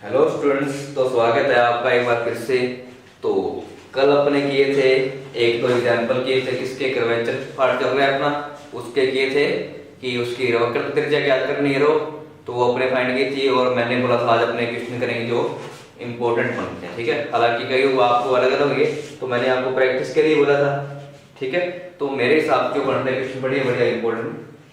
Hello students, तो स्वागत है आपका एक बार फिर से। तो कल अपने किए थे एक दो एग्जाम्पल किए थे किसके कर्वेचर पार्ट चल रहा है अपना, उसके किए थे कि उसकी वक्र त्रिज्या ज्ञात करनी है रो, तो वो अपने फाइंड की थी। और मैंने बोला था आज अपने क्वेश्चन करेंगे जो इंपॉर्टेंट बनते हैं, ठीक है। हालांकि कई वो आपको अलग अलग होंगे, तो मैंने आपको प्रैक्टिस के लिए बोला था, ठीक है। तो मेरे हिसाब से जो बन रहे क्वेश्चन बढ़िया बढ़िया इंपॉर्टेंट,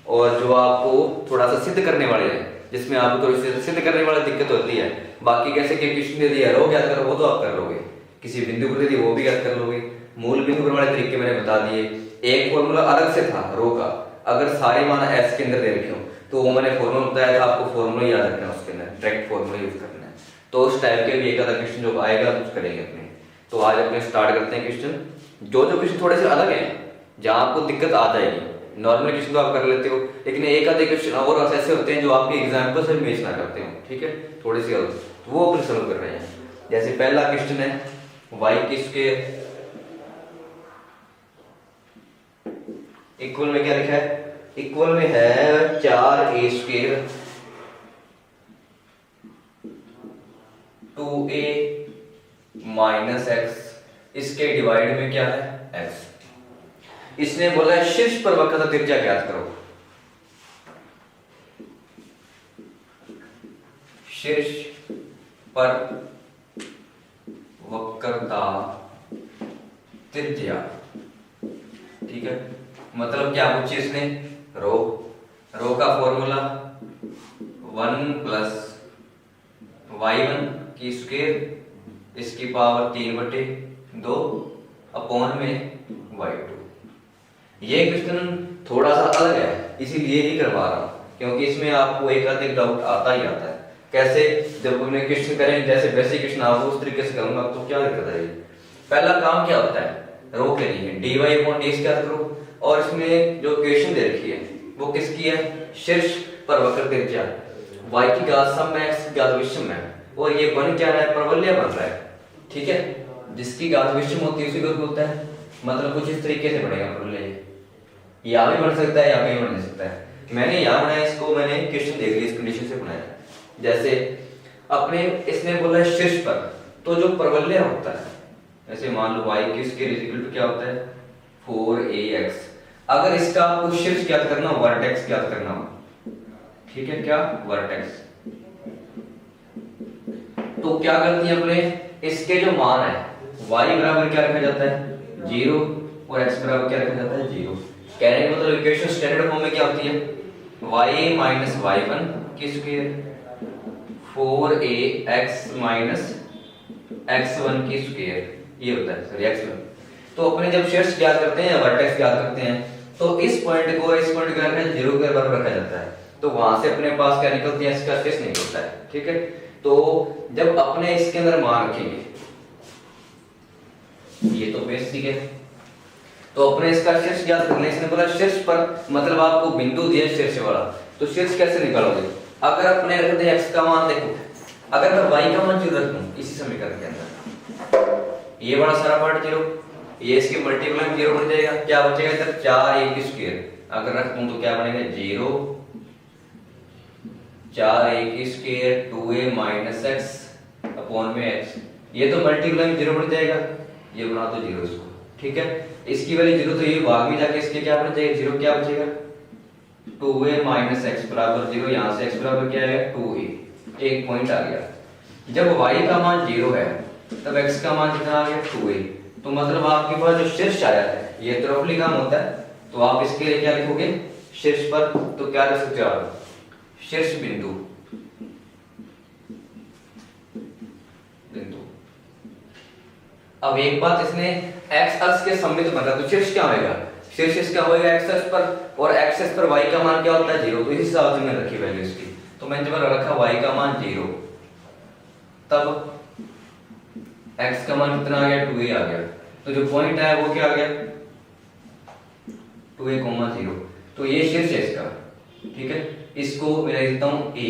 और जो आपको थोड़ा सा सिद्ध करने वाले हैं, जिसमें आपको थोड़ी सी सिद्ध करने वाली दिक्कत होती है। बाकी कैसे के क्वेश्चन दे दिया रो ज्ञात करो, वो तो आप कर लोगे। किसी बिंदु पर दे दी वो भी ज्ञात कर लोगे। मूल बिंदु पर वाले तरीके मैंने बता दिए। एक फॉर्मूला अलग से था रो का, अगर सारे मान एस के अंदर दे रखे हो तो वो मैंने फॉर्मूला बताया था आपको, फॉर्मूला याद रखना है, उसके अंदर डायरेक्ट फॉर्मूला यूज करना है। तो उस टाइप के भी एक आधा क्वेश्चन जो आएगा कुछ करेंगे अपने। तो आज अपने स्टार्ट करते हैं क्वेश्चन। जो जो क्वेश्चन थोड़े से अलग हैं, जहां आपको दिक्कत आ जाएगी, नॉर्मल क्वेश्चन तो आप कर लेते हो, लेकिन एक आधे क्वेश्चन और ऐसे होते हैं जो आपके एग्जाम्पल से मैच ना करते हो, ठीक है, थोड़ी सी अलग, तो वो अपन सॉल्व कर रहे हैं। जैसे पहला क्वेश्चन है y की स्क्वायर इक्वल में क्या लिखा है, इक्वल में है 4a square 2a minus x, इसके डिवाइड में क्या है x। इसने बोला है शीर्ष पर वक्रता त्रिज्या ज्ञात करो। शीर्ष पर वक्रता त्रिज्या, ठीक है। मतलब क्या पूछी इसने, रो, रो का फॉर्मूला 1 प्लस y1 की स्क्वायर इसकी पावर 3/2 अपॉन में y2। ये क्वेश्चन थोड़ा सा अलग है, इसीलिए ही करवा रहा हूं, क्योंकि इसमें आपको एक आध एक डाउट आता ही आता है। कैसे, जब अपने क्वेश्चन करें जैसे बेसिक क्वेश्चन आप उस तरीके से करूंगा तो क्या दिक्कत आएगी। पहला काम क्या होता है, रो के लिए dy/dx क्या करो, और इसमें जो क्वेश्चन दे रखी है वो किसकी है, शीर्ष पर वक्र त्रिज्या, y की घात सम में x की घात विषम है, और ये बन क्या रहा है, परवलय बन रहा है, ठीक है। जिसकी घात विषम होती है उसी को बोलता है, मतलब कुछ इस तरीके से बनेगा परवलय, या भी बन सकता है या कहीं बन सकता है। मैंने यहाँ बनाया इसको, मैंने क्वेश्चन देख लिया इस कंडीशन से बनाया। जैसे अपने इसने बोला है शीर्ष पर, तो जो परवलय होता है, जैसे मान लो y की स्क्वायर इक्वल टू क्या होता है 4ax। अगर इसका आपको शीर्ष ज्ञात करना हो, वर्टेक्स ज्ञात करना हो, ठीक है, क्या वर्टेक्स, तो क्या करती है अपने, इसके जो मान है y बराबर क्या रखा जाता है 0 और x बराबर क्या रखा जाता है 0। कहने का मतलब इक्वेशन स्टैंडर्ड फॉर्म में क्या होती है, y माइनस y1 की स्क्वायर 4ax माइनस x1 की स्क्वायर, ये होता है सॉरी x1। तो अपने जब शीर्ष ज्ञात करते हैं या वर्टेक्स ज्ञात करते हैं, तो इस पॉइंट को इस पॉइंट का 0 के बराबर रखा जाता है, तो वहां से अपने पास क्या निकलती है, इसका शीर्ष निकलता है, ठीक है। तो जब अपने इसके अंदर मान रखेंगे, ये तो बेसिक है, तो अपने इसका शीर्ष ज्ञात करने, इसने बोला शीर्ष पर, मतलब आपको बिंदु दिया शीर्ष वाला, तो शीर्ष कैसे निकालोगे। अगर अपने रख दे x का मान, देखो अगर मैं y का मान 0 रख दूं इसी समीकरण के अंदर, ये बड़ा सारा पार्ट 0, ये इसके मल्टीप्लाई में 0 बन जाएगा, क्या बचेगा इधर 4a की स्क्वायर, अगर रख दूं तो क्या बनेगा 0 4a की square 2a minus x upon में x, ये तो मल्टीप्लाई में 0 बन जाएगा, ये बना दो 0 इसको, ठीक है। इसकी वैल्यू 0, तो ये भाग में जाके इसके क्या बन जाएगा 0, क्या बचेगा 2a माइनस x बराबर 0, यहां से x बराबर क्या है 2a, एक पॉइंट आ गया। जब y का मान 0 है तब x का मान कितना आ गया 2a, तो मतलब आपके पास जो शीर्ष आया है, ये तो रफली काम होता है, तो आप इसके लिए क्या लिखोगे शीर्ष पर, तो क्या लिख सकते हो आप, शीर्ष बिंदु, बिंदु। अब एक बात, इसने x अक्ष के सममित बना, तो शीर्ष क्या होगा, शीर्ष इसका होगा x अक्ष पर, और x अक्ष पर y का मान क्या होता है 0, तो इस हिसाब से मैंने रखी वैल्यू इसकी। तो मैंने जब रखा y का मान 0, तब x का मान कितना आ गया 2a आ गया, तो जो पॉइंट है वो क्या आ गया 2a, 0, तो ये शीर्ष है इसका, ठीक है। इसको मैं लिख देता हूं a,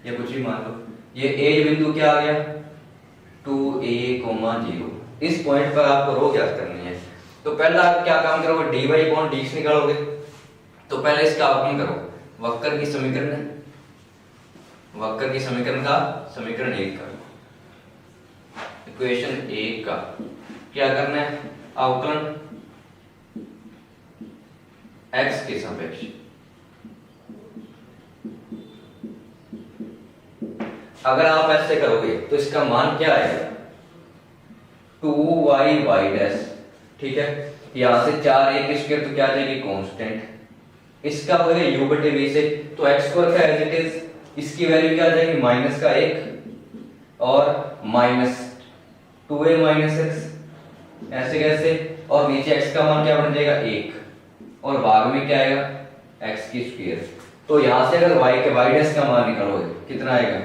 या कुछ भी मान लो, ये a बिंदु क्या आ गया 2a, 0। इस पॉइंट पर आपको रो ज्ञात करनी है, तो पहला आप क्या काम करोगे dy/dx निकालोगे। तो पहले इसका अवकलन करो, वक्र की समीकरण है वक्र की समीकरण का समीकरण 1 का इक्वेशन 1 का क्या करना है, अवकलन x के सापेक्ष। अगर आप ऐसे करोगे तो इसका मान क्या आएगा, 2y डैश, ठीक है। यहां से 4a स्क्वायर तो क्या आ जाएगी कांस्टेंट, इसका हो गया u बटे v से, तो x स्क्वायर का एज इट इज, इसकी वैल्यू क्या आ जाएगी -1 और माइनस 2a माइनस x, ऐसे कैसे, और नीचे x का मान क्या बन जाएगा 1 और भाग में क्या आएगा x की स्क्वायर। तो यहां से अगर y के y डैश का मान निकालोगे कितना आएगा,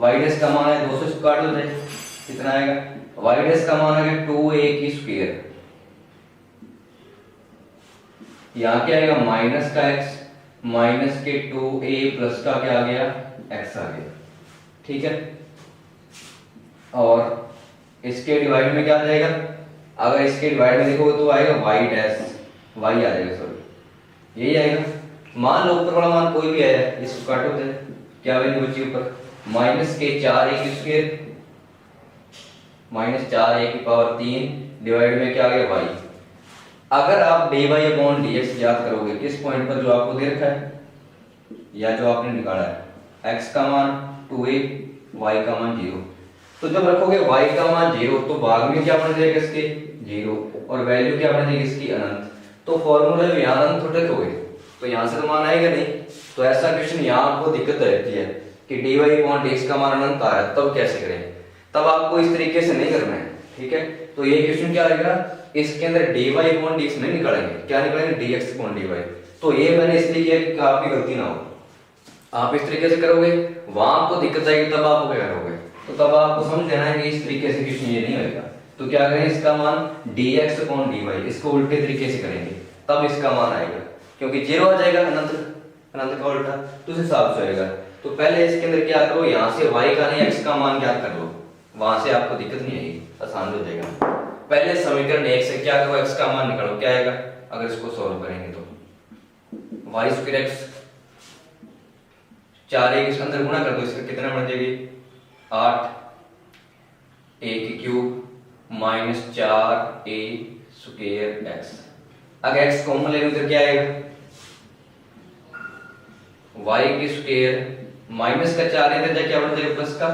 y डैश का मान है 200 से काट दो, कितना आएगा, y डैश का मान है 2a की स्क्वायर, यहां क्या आएगा माइनस का x माइनस के 2a प्लस का क्या आ गया x आ गया, ठीक है। और इसके डिवाइड में क्या आ जाएगा, अगर इसके डिवाइड में देखोगे तो आएगा y डैश, y आ जाएगा, सॉरी यही आएगा। मान लो ऊपर वाला मान कोई भी आया, इसको काटो तो क्या वैल्यू बची ऊपर, माइनस के 4a की स्क्वायर माइनस 4a की पावर 3 डिवाइड में क्या आ गया y। अगर आप dy अपॉन dx याद करोगे किस पॉइंट पर जो आपको दे रखा है या जो आपने निकाला है, x का मान 2a y का मान 0, तो जब रखोगे y का मान 0 तो भाग में क्या बन जाएगा इसके 0 और वैल्यू क्या बन जाएगी इसकी अनंत। तो फॉर्मूले में यहाँ अनंत थोड़े रखोगे तो यहाँ से तो मान आएगा नहीं, तो ऐसा क्वेश्चन यहाँ आपको दिक्कत रहती है कि dy अपॉन dx का मान अनंत आ रहा है, तब कैसे करें, तब आपको इस तरीके से नहीं करना है, ठीक है। तो ये क्वेश्चन क्या आएगा, इसके अंदर dy अपॉन dx नहीं निकालेंगे, क्या निकालेंगे dx अपॉन dy। तो ये मैंने इसलिए किया कि आपकी गलती ना हो, आप इस तरीके से करोगे वहां आपको दिक्कत आएगी, तब आप क्या करोगे, तो तब आपको समझ लेना है कि इस तरीके से क्वेश्चन ये नहीं होगा। तो क्या करें, इसका मान dx अपॉन dy, इसको उल्टे तरीके से करेंगे तब इसका मान आएगा, क्योंकि 0 आ जाएगा अनंत का उल्टा, तो उस हिसाब से आएगा। तो पहले इसके अंदर क्या करो, यहाँ से y का नहीं x का मान ज्ञात कर लो, वहां से आपको दिक्कत नहीं आएगी, आसान हो जाएगा। पहले समीकरण 1 से क्या करो, x का मान निकालो, क्या आएगा, अगर इसको सॉल्व करेंगे तो y स्क्वायर x 4a के अंदर गुणा कर दो, इसका कितना बन जाएगी 8 a की cube minus 4a square x। अगर x कॉमन ले लो तो क्या आएगा, y की स्क्वायर माइनस का 4 इधर जाके क्या बन जाएगा प्लस का,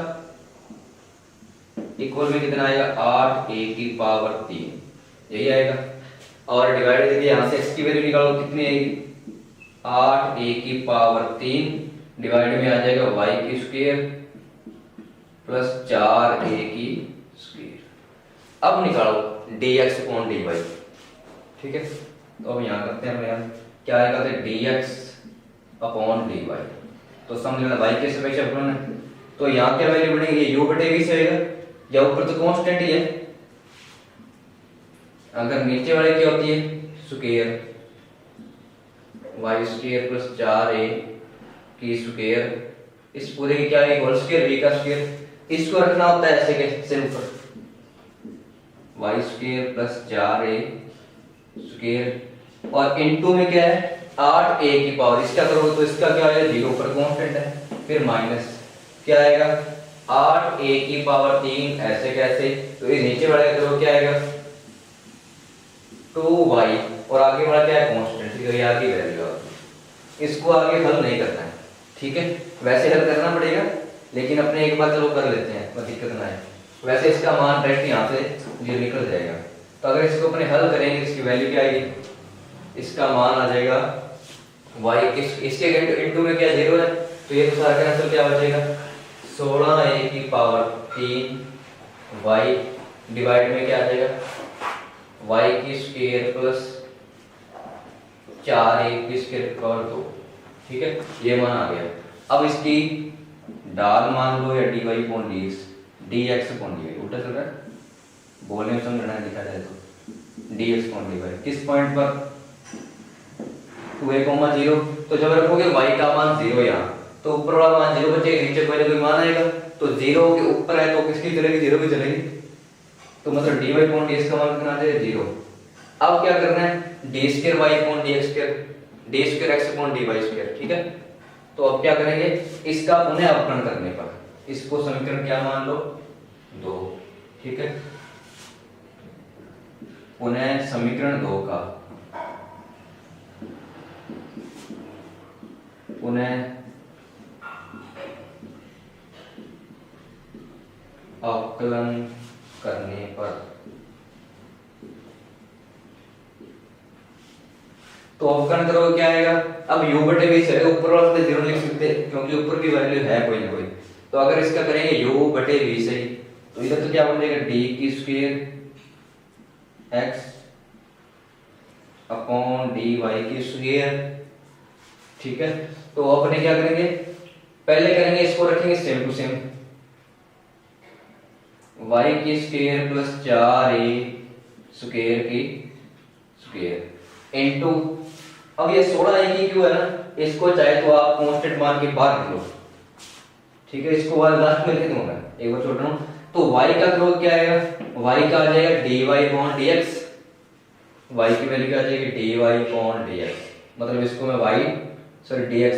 इक्वल में कितना आएगा 8a की पावर 3, यही आएगा। और डिवाइड करके यहां से x की वैल्यू निकालो, कितनी आएगी 8a की पावर 3 डिवाइड में आ जाएगा y की स्क्वायर प्लस 4a की स्क्वायर। अब निकालो dx अपॉन dy, ठीक है। तो अब यहाँ करते हैं यार, क्या आएगा dx अपॉन dy, तो समझ लेना y के सापेक्ष अवकलन है, तो यहाँ क्या वैल्यू बनेगी, u बटे v से आएगा, या ऊपर तो कांस्टेंट ही है, अगर नीचे वाले क्या होती है square y square plus 4a की स्क्वायर, इस पूरे की क्या है होल स्क्वायर v का स्क्वायर, इसको रखना होता है ऐसे कैसे ऊपर y square plus 4a square, और इनटू में क्या है 8a की पावर, इसका करोगे तो इसका क्या आएगा 0 पर कांस्टेंट है, फिर माइनस क्या आएगा 8a की पावर 3, ऐसे कैसे, तो ये नीचे वाला करो क्या आएगा 2y और आगे वाला क्या है कांस्टेंट, ठीक है, ये आगे वैल्यू आती, इसको आगे हल नहीं करना है, ठीक है। वैसे हल करना पड़ेगा लेकिन अपने एक बार चलो कर लेते हैं, कोई दिक्कत ना है। वैसे इसका मान डायरेक्ट यहाँ से ये निकल जाएगा, तो अगर इसको अपने हल करेंगे इसकी वैल्यू क्या आएगी, इसका मान आ जाएगा y, इसके इनटू में क्या 0 है, तो ये तो सारा कैंसिल, क्या बचेगा 16a की पावर 3 y डिवाइड में क्या आ जाएगा y की स्क्वायर प्लस 4a की स्क्वायर पावर 2, ठीक है, ये मान आ गया। अब इसकी डाल मान लो या dy upon dx upon dy, उल्टा चल रहा है, बोलने में समझना है, लिखा जाए तो dx अपॉन dy किस पॉइंट पर 2a, 0, तो जब रखोगे y का मान 0 यहाँ, तो ऊपर वाला मान 0 बचेगा, नीचे कोई ना कोई मान आएगा, तो 0 के ऊपर है तो किसकी चलेगी 0 की चलेगी, तो मतलब dy अपॉन dx का मान कितना आ जाएगा 0। अब क्या करना है d square y upon dx square, d square x upon dy square, ठीक है, तो अब क्या करेंगे, इसका पुनः अवकलन करने पर इसको समीकरण क्या मान लो, 2, ठीक है। पुनः समीकरण 2 का पुनः अवकलन करने पर तो अवकलन करोगे क्या आएगा, अब u बटे v से ऊपर वाला तो 0 लिख सकते हैं क्योंकि ऊपर की वैल्यू है कोई ना कोई। तो अगर इसका करेंगे u बटे v से, तो इधर तो क्या बन जाएगा d की स्क्वायर x अपॉन dy की स्क्वायर, ठीक है। तो अपने क्या करेंगे, पहले करेंगे इसको रखेंगे सेम टू सेम, y की स्क्वायर प्लस 4a स्क्वायर की स्क्वायर इनटू, अब ये 16a की क्यों है ना, इसको चाहे तो आप कांस्टेंट मान के बाहर लिख लो, ठीक है। इसको वाला लास्ट में लिख दूंगा, एक बार छोड़ रहा हूं। तो y का ग्रोथ क्या आएगा, y का आ जाएगा dy अपॉन dx, y की वैल्यू क्या आ जाएगी dy अपॉन dx, मतलब इसको मैं dx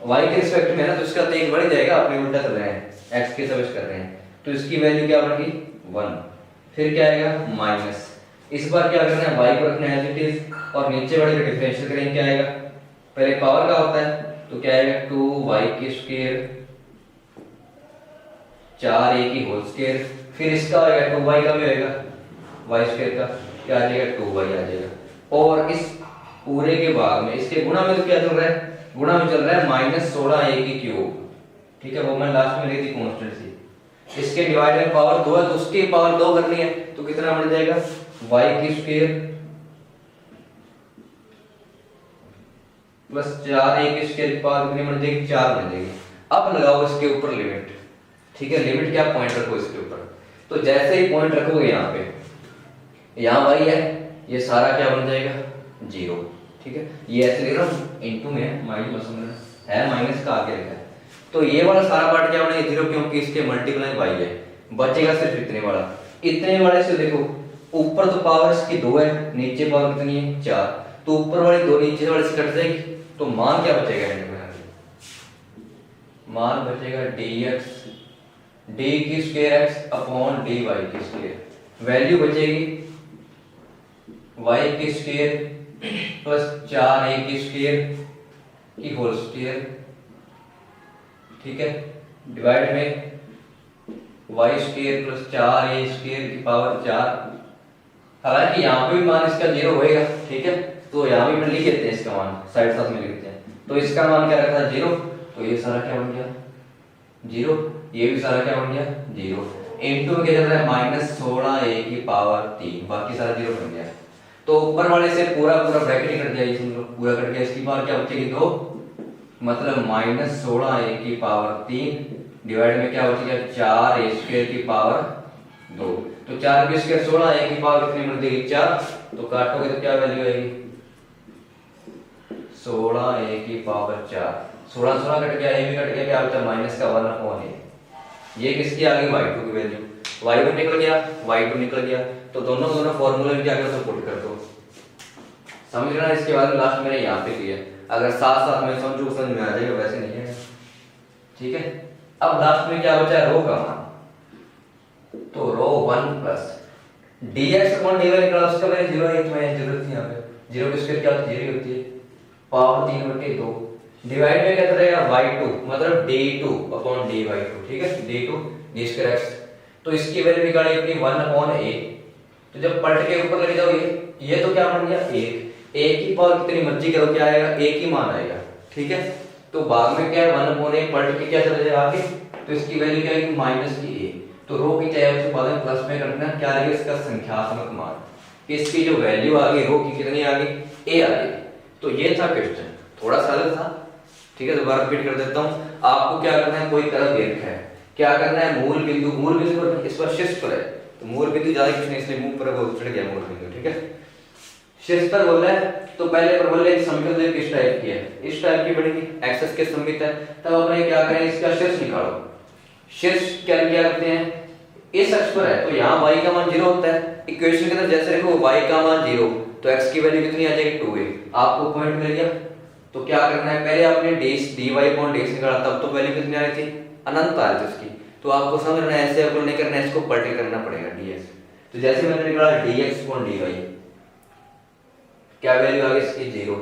y के रिस्पेक्ट में है ना, तो इसका तेज बढ़ जाएगा, अपने उल्टा कर रहे हैं x के सब कर रहे हैं, तो इसकी वैल्यू क्या बनेगी 1, फिर क्या आएगा माइनस, इस बार क्या करना है y को रखना है एज इट इज, और नीचे वाले का डिफरेंशियल करेंगे, क्या आएगा, पहले पावर का होता है तो क्या आएगा 2y की स्क्वायर 4a की होल स्क्वायर, फिर इसका आएगा 2y का भी आएगा y स्क्वायर का क्या आ जाएगा 2y आ जाएगा, और इस पूरे के भाग में इसके गुणा में तो क्या चल रहा है, गुणा में चल रहा है -16a की क्यूब, ठीक है। वो मैं लास्ट में ली थी कांस्टेंट सी, इसके डिवाइड में पावर 2 है तो उसकी पावर 2 करनी है, तो कितना बन जाएगा y की स्क्वायर प्लस 4a की स्क्वायर की पावर कितनी बन जाएगी 4 बन जाएगी। अब लगाओ इसके ऊपर लिमिट, ठीक है, लिमिट क्या पॉइंट रखो इसके ऊपर, तो जैसे ही पॉइंट रखोगे यहाँ पे, यहाँ y है, ये सारा क्या बन जाएगा 0, ठीक है। ये ऐसे लिख रहा हूँ इनटू में माइनस है, माइनस का आगे लिखा है, तो ये वाला सारा पार्ट क्या बनेगा 0 क्योंकि इसके मल्टीप्लाई y है, बचेगा सिर्फ इतने वाला, इतने वाले से देखो ऊपर तो पावर इसकी 2 है, नीचे पावर कितनी है 4, तो ऊपर वाली 2 नीचे वाले से कट जाएगी, तो मान क्या बचेगा एंड में, मान बचेगा dx d की स्क्वायर x अपॉन dy की स्क्वायर, वैल्यू बचेगी y की स्क्वायर प्लस 4a की स्क्वायर की होल स्क्वायर, ठीक है, डिवाइड में y square plus 4a square की पावर 4, हालांकि यहाँ पे भी मान इसका 0 होएगा, ठीक है, तो यहाँ भी लिख देते हैं इसका मान साइड साथ में लिखते हैं, तो इसका मान क्या रखा है 0, तो ये सारा क्या बन गया 0, ये भी सारा क्या बन गया 0, इनटू में क्या चल रहा है -16a की पावर 3, बाकी सारा 0 बन गया, तो ऊपर वाले से पूरा ब्रैकेट ही कट जाएगी, समझो पूरा कट गया, इसकी पावर क्या बचेगी 2, मतलब -16a की पावर 3 डिवाइड में क्या बचेगा 4a स्क्वायर की पावर 2, तो 4 की स्क्वायर 16a की पावर कितनी बन जाएगी 4, तो काटोगे तो क्या वैल्यू आएगी 16a की पावर 4, 16 कट गया, ये भी कट गया, क्या बचा माइनस का 1 अपॉन a, ये किसकी आ गई y2 की वैल्यू, y2 निकल गया, y2 निकल गया, तो दोनों फॉर्मूले में क्या कर दो पुट कर दो, समझ रहे ना। इसके बाद लास्ट मैंने यहाँ पे किया, अगर साथ साथ में समझो समझ में आ जाएगा, वैसे नहीं है, ठीक है। अब लास्ट में क्या बचा रो का मान, तो रो 1 प्लस dx अपॉन dy निकला, उसका वैल्यू 0 है, तो मैं जरूरत थी यहाँ पे 0 की स्क्वायर क्या होती है 0 होती है, पावर 3/2 डिवाइड में क्या रहेगा y2 मतलब d2 अपॉन dy2, ठीक है, d2 d स्क्वायर x, तो इसकी वैल्यू निकाली अपनी 1 अपॉन a, तो जब पलट के ऊपर लेके जाओ ये तो क्या बन गया 1, a की पावर कितनी मर्जी करो क्या आएगा एक ही मान आएगा, ठीक है। तो भाग में क्या है 1 अपॉन a, पलट के क्या चला जाएगा आगे, तो इसकी वैल्यू क्या आएगी माइनस की a, तो रो की चाहे उसके बाद में प्लस में रखना, क्या आएगा इसका संख्यात्मक मान, कि इसकी जो वैल्यू आ गई रो की कितनी आ गई a आ गई। तो ये था क्वेश्चन, थोड़ा सरल था, ठीक है, दोबारा रिपीट कर देता हूं। आपको क्या करना है, कोई तरह दे रखा है, क्या करना है मूल बिंदु पर इस पर शीर्ष पर है, तो मूल बिंदु ज्यादा कुछ नहीं इसलिए मुंह पर वो चढ़ गया मूल बिंदु, ठीक है, शीर्ष पर बोल रहा है, तो पहले पर बोल रहे हैं समीकरण किस टाइप की है, इस टाइप की बनेगी, एक्सेस के सममित है, तब अपने क्या करें इसका शीर्ष निकालो, शीर्ष क्या करते हैं इस अक्ष पर है, तो यहाँ y का मान 0 होता है, इक्वेशन के अंदर जैसे देखो y का मान 0, तो x की वैल्यू कितनी आ जाएगी 2a, आपको पॉइंट मिल गया, तो क्या करना है, पहले आपने dy अपॉन dx निकाला, तब तो वैल्यू कितनी आ रही थी, अनंत आ रही थी उसकी। तो आपको समझना है, ऐसे आपको नहीं करना है, इसको पलटे करना पड़ेगा dx। तो जैसे मैंने निकाला dx अपॉन dy, क्या वैल्यू आ गई इसकी 0।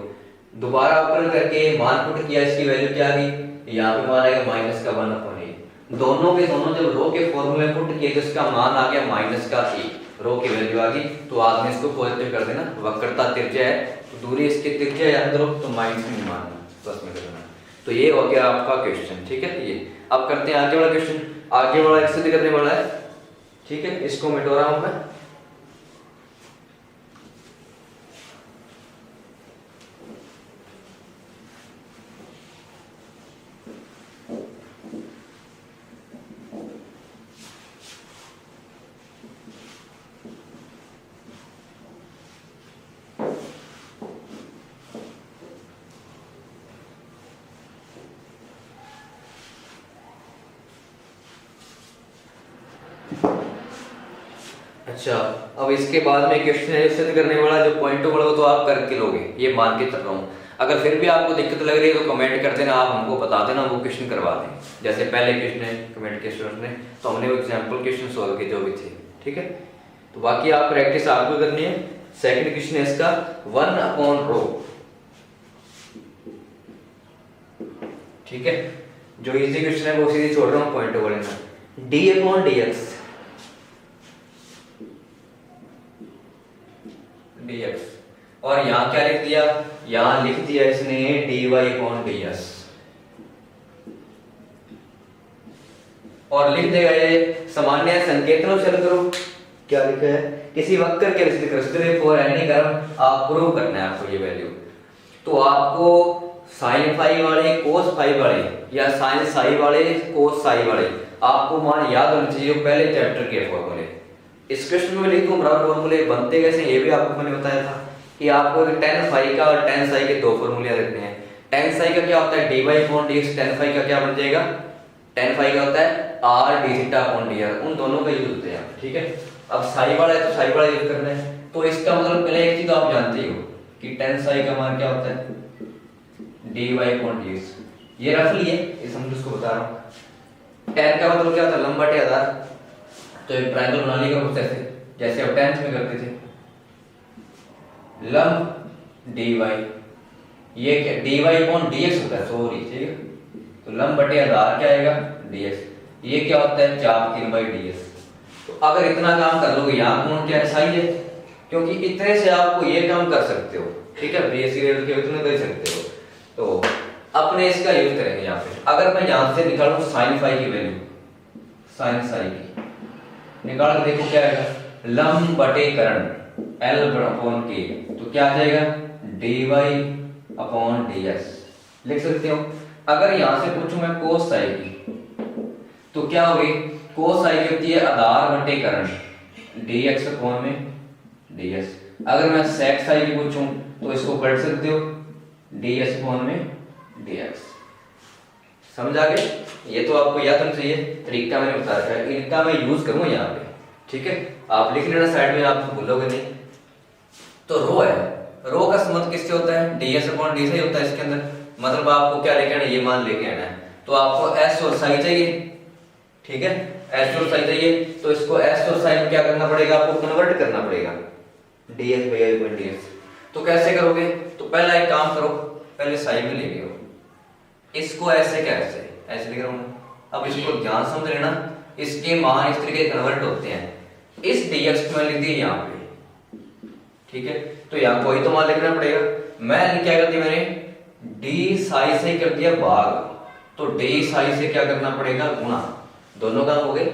दोबारा अवकलन करके मान पुट किया, इसकी वैल्यू क्या आ गई, यहाँ पे मान आएगा माइनस का 1 अपॉन ए। दोनों के दोनों जब रो के फॉर्मूले में पुट किए तो इसका मान आ गया माइनस का ए, रो की वैल्यू आ गई। तो आपने इसको पॉजिटिव कर देना, वक्रता त्रिज्या है तो दूरी इसकी त्रिज्या याद करो, तो माइनस में मानना, प्लस में करना। तो ये हो गया आपका क्वेश्चन, ठीक है। ये अब करते हैं आगे वाला क्वेश्चन। आगे वाला एक्सरसाइज करने वाला है, ठीक है, इसको मिटा रहा हूं मैं। अच्छा, अब इसके बाद में क्वेश्चन है सिद्ध करने वाला, जो पॉइंटों वाला वो तो आप करके लोगे, ये मान के चल रहा हूँ। अगर फिर भी आपको दिक्कत लग रही है तो कमेंट कर देना, आप हमको बता देना, वो क्वेश्चन करवा दें। जैसे पहले क्वेश्चन है कमेंट के स्टूडेंट ने, तो हमने वो एग्जाम्पल क्वेश्चन सॉल्व किए जो भी थे, ठीक है। तो बाकी आप प्रैक्टिस आपको करनी है। सेकंड क्वेश्चन है इसका 1 अपॉन रो, ठीक है। जो इजी क्वेश्चन है वो सीधे छोड़ रहा हूँ पॉइंटों वाले में। D upon d x, dx, और यहां क्या लिख दिया, यहां लिख दिया इसने dy अपॉन ds, और लिख देगा ये सामान्य संकेतनों से करो। क्या लिखा है, किसी वक्र के रेसिप्रोकल फॉर एनी कर्व आप प्रूव करना है आपको ये वैल्यू। तो आपको साइन फाई वाले, कोस फाई वाले, या साइन साई वाले, कोस साई वाले आपको मान याद होने चाहिए पहले चैप्टर के फॉर्मूले। इस क्वेश्चन में लिख दूं बराबर फॉर्मूले बनते कैसे, ये भी आपको मैंने बताया था कि आपको tan फाई का और tan साई के दो फॉर्मूले रखने हैं। tan साई का क्या होता है dy upon dx, tan phi का क्या बन जाएगा, tan फाई का होता है r d theta upon dr, उन दोनों का यूज होते हैं, ठीक है। अब साई वाला है तो साई वाला यूज करना है। तो इसका मतलब पहले एक चीज आप जानते हो कि tan साई का मान क्या होता है dy अपॉन dx, ये रफली है, इस हम उसको बता रहा हूं। tan का मतलब क्या होता है लंब बटे आधार, तो एक ट्रायंगल बना लेगा कुछ ऐसे, जैसे अब 10th में करते थे, लंब dy, ये क्या dy अपॉन dx होता है, सॉरी, ठीक है। तो लंब बटे आधार क्या आएगा dx, ये क्या होता है चाप 3/ds। तो अगर इतना काम कर लोगे, यहाँ कोण क्या है साई है, क्योंकि इतने से आपको ये काम कर सकते हो, ठीक है, बेसिक लेवल के इतने कर सकते हो। तो अपने इसका यूज करेंगे यहाँ पे। अगर मैं यहाँ से निकालूं साइन फाई की वैल्यू, साइन साई की निकाल के देखो क्या आएगा, लंब बटे कर्ण L अपॉन K, तो क्या आ जाएगा dy अपॉन ds, लिख सकते हो। अगर यहां से पूछूं मैं कोस साई की, तो क्या होगी, कोस साई की होती है आधार बटे कर्ण dx अपॉन में ds। अगर मैं सेक साई की पूछूं तो इसको पढ़ सकते हो ds अपॉन में dx। समझ आ गए, ये तो आपको याद होना चाहिए, तरीका मैंने बता रखा है, इनका मैं यूज करूंगा यहाँ पे, ठीक है। आप लिख लेना साइड में, आप भूलोगे नहीं। तो रो है, रो का संबंध किससे होता है ds अपॉन d से ही होता है इसके अंदर, मतलब आपको क्या लेके आना है, ये मान लेके आना है। तो आपको s और साई चाहिए, ठीक है, s और साई चाहिए, तो इसको s और साई में क्या करना पड़ेगा, आपको कन्वर्ट करना पड़ेगा ds/ds। तो कैसे करोगे, तो पहला एक काम करो, पहले साई में लेके आओ, इसको ऐसे कैसे ऐसे लिख रहा हूं। अब इसको ध्यान समझ लेना, इसके मान इस तरीके कन्वर्ट होते हैं। इस dx को मैं लिख दिया यहाँ पे, ठीक है, तो यहाँ कोई तो मान लिखना पड़ेगा। मैं क्या कर दिया, मैंने d साई से कर दिया भाग, तो d साई से क्या करना पड़ेगा गुणा, दोनों काम हो गए।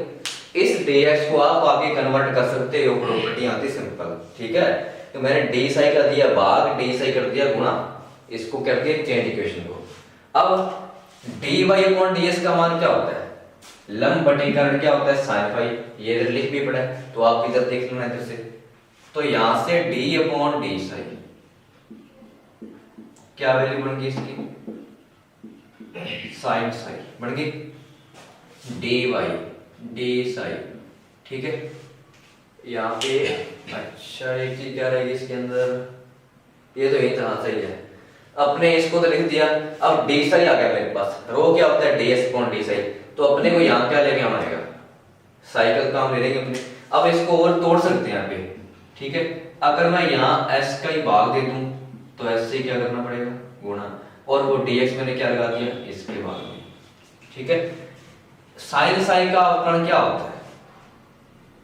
इस dx को आप आगे कन्वर्ट कर सकते हो, प्रॉपर्टी आती सिंपल, ठीक है। तो मैंने d साई कर दिया भाग, d साई कर दिया गुणा, इसको कर दिया चेंज इक्वेशन को। अब dy अपॉन ds का मान क्या होता है, लंब बटे कर्ण क्या होता है साइन फाई, ये इधर लिख भी पड़ा है, तो आप इधर देख लेना इधर से। तो यहां से d अपॉन d साई क्या वैल्यू बन गई इसकी, साइन साई बन गई dy d साई, ठीक है। यहाँ पे अच्छा एक चीज क्या रहेगी इसके अंदर, ये तो यही तरह सही है, अपने इसको तो लिख दिया, अब डी साई आ गया मेरे पास। रो क्या होता है, D S upon D Sai, तो अपने को यहाँ क्या लेके आना आएगा, साई का काम ले लेंगे अपने। अब इसको और तोड़ सकते हैं यहाँ पे, ठीक है। अगर मैं यहाँ एस का ही भाग दे दूं तो एस से क्या करना पड़ेगा, गुणा, और वो डीएक्स मैंने क्या लगा दिया इसके भाग में, ठीक है। साइन साई का अवकलन क्या होता है,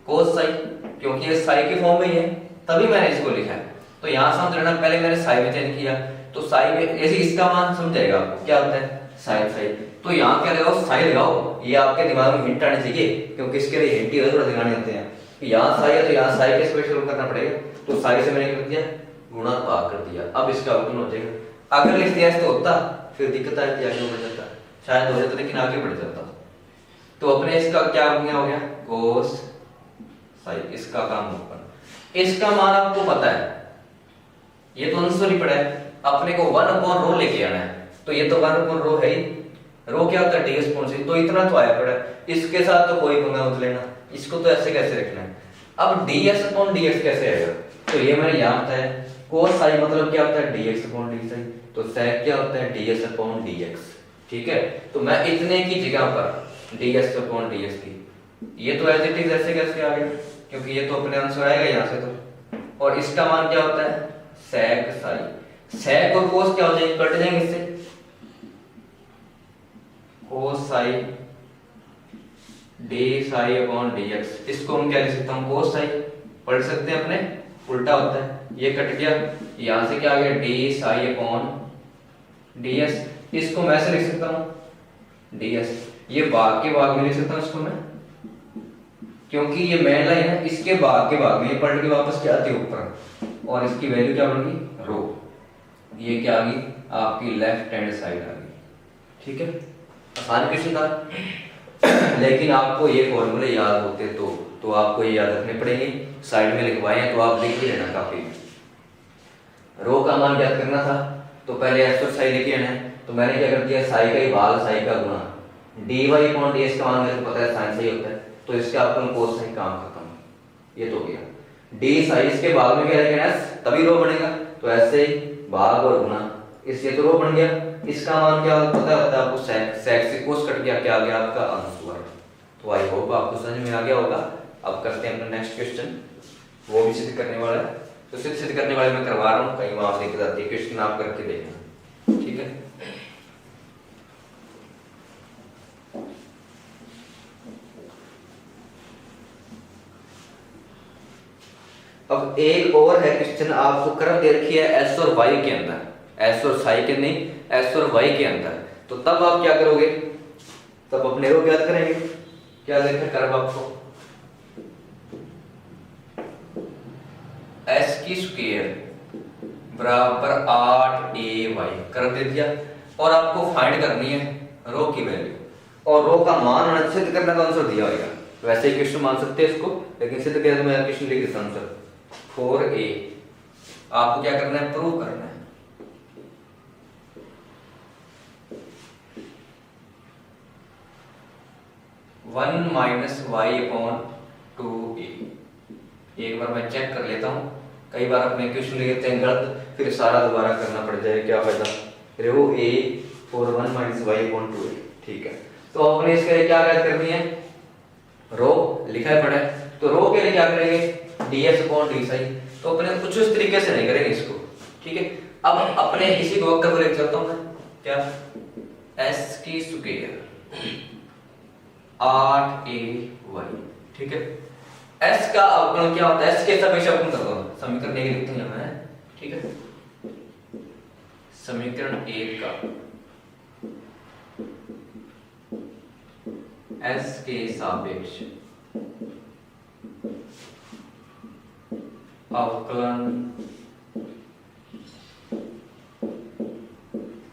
कोस साई, क्योंकि ये साई के फॉर्म में ही है तभी मैंने इसको लिखा है। तो यहाँ समझ लेना, पहले मैंने साई में चेंज किया तो साई में ऐसे इसका मान समझ जाएगा आपको क्या होता है, साइन साई। तो यहाँ क्या लगाओ, साई लगाओ, ये आपके दिमाग में हिंट आने चाहिए, क्योंकि इसके लिए हिंट ही थोड़ा दिखाने होते हैं। यहाँ साई है तो यहाँ साई के स्पेशल करना पड़ेगा, तो साई से मैंने कर दिया गुणा भाग कर दिया, अब इसका अवकलन हो जाएगा। अगर लिख दिया तो होता फिर दिक्कत आती, आगे बढ़ जाता, शायद हो जाता लेकिन आगे बढ़ जाता। तो अपने इसका क्या हो गया, कोस साई, इसका काम ओपन। इसका मान आपको पता है, ये तो आंसर ही पड़ा है, अपने को 1 अपॉन रो लेके आना है, तो ये तो 1 अपॉन रो है ही, रो क्या होता है डी एस अपॉन सी, तो इतना तो आया पड़ा है। इसके साथ तो कोई पंगा मत लेना, इसको तो ऐसे कैसे रखना है। अब D S upon d x कैसे आएगा, तो ये मैंने यहाँ बताया, कोस साई मतलब क्या होता है D x upon D Sai, तो सेक क्या होता है D S upon d x, ठीक है। तो मैं इतने की जगह पर D S upon d x की, ये तो एज इट इज ऐसे कैसे आ गया, क्योंकि ये तो अपने आंसर आएगा यहाँ से तो। और इसका मान क्या होता है सेक साई, सेक और कोस क्या हो जाएंगे, कट जाएंगे इससे, cos psi d psi upon d x, इसको हम क्या लिख सकते हैं, कोस साई पढ़ सकते हैं, अपने उल्टा होता है, ये कट गया, यहां से क्या आ गया D psi upon D S, इसको मैं ऐसे लिख सकता हूं डी एस, ये भाग के भाग में लिख सकता हूं इसको मैं, क्योंकि ये मेन लाइन है, इसके भाग के भाग में ये पलट के वापस क्या आती है ऊपर, और इसकी वैल्यू क्या बन गई रो, ये क्या आ गई आपकी लेफ्ट हैंड साइड आ गई, ठीक है। आसान क्वेश्चन था, लेकिन आपको ये फॉर्मूले याद होते तो आपको ये याद रखने पड़ेंगे, साइड में लिखवाए हैं तो आप लिख ही लेना काफी। रो का मान याद करना था तो पहले एस और साई लेके आना है, तो मैंने क्या कर दिया साई का ही भाग साई का गुणा, D Y upon D S का मान मेरे को पता है साइन साई होता है, तो इसके आपको कोस साई काम खत्म, ये तो गया। डी साई इसके भाग में क्या लेके एस, तभी रो बनेगा, तो ऐसे ही भाग और गुणा, इससे तो रो बन गया, इसका मान क्या पता है आपको सेक, सेक से कोस कट गया, क्या आ गया आपका आंसर। तो आई होप आपको समझ में आ गया होगा। अब करते हैं अपना नेक्स्ट क्वेश्चन, वो भी सिद्ध करने वाला है, तो सिद्ध करने वाले मैं करवा रहा हूँ, कहीं वहां से दिक्कत आती है, क्वेश्चन आप करके देखना, ठीक है। अब एक और है क्वेश्चन, आपको कर्व दे रखी है एस और वाई के अंदर, एस और साई के नहीं, एस और वाई के अंदर, तो तब आप क्या करोगे, तब अपने रो ज्ञात करेंगे, क्या देखा कर्व आपको एस की स्क्वायर बराबर 8ay कर दे दिया, और आपको फाइंड करनी है रो की वैल्यू, और रो का मान सिद्ध करना का आंसर दिया होगा, वैसे ही क्वेश्चन मान सकते हैं इसको, लेकिन सिद्ध किया तो मैं क्वेश्चन लिख देता हूं आंसर 4a, आपको क्या करना है प्रूव करना है, one minus Y upon 2a। एक बार मैं चेक कर लेता हूं, कई बार अपने क्वेश्चन लिख देते हैं गलत, फिर सारा दोबारा करना पड़ जाए, क्या फायदा। Rho a for 1 minus Y upon 2a, ठीक है। तो अपने इसके लिए क्या ज्ञात करनी है, रो लिखा है पड़ा है, तो रो के लिए क्या करेंगे ds अपॉन डी साई, तो अपने कुछ उस तरीके से नहीं करेंगे इसको, ठीक है। अब अपने इसी को वक्र को लेकर चलता हूं मैं, क्या s की स्क्वायर 8ay, ठीक है। s का अवकलन क्या होता है, s के सापेक्ष अवकलन करता हूं, समीकरण 1 लिखते हैं मैं, ठीक है। समीकरण 1 का s के सापेक्ष अवकलन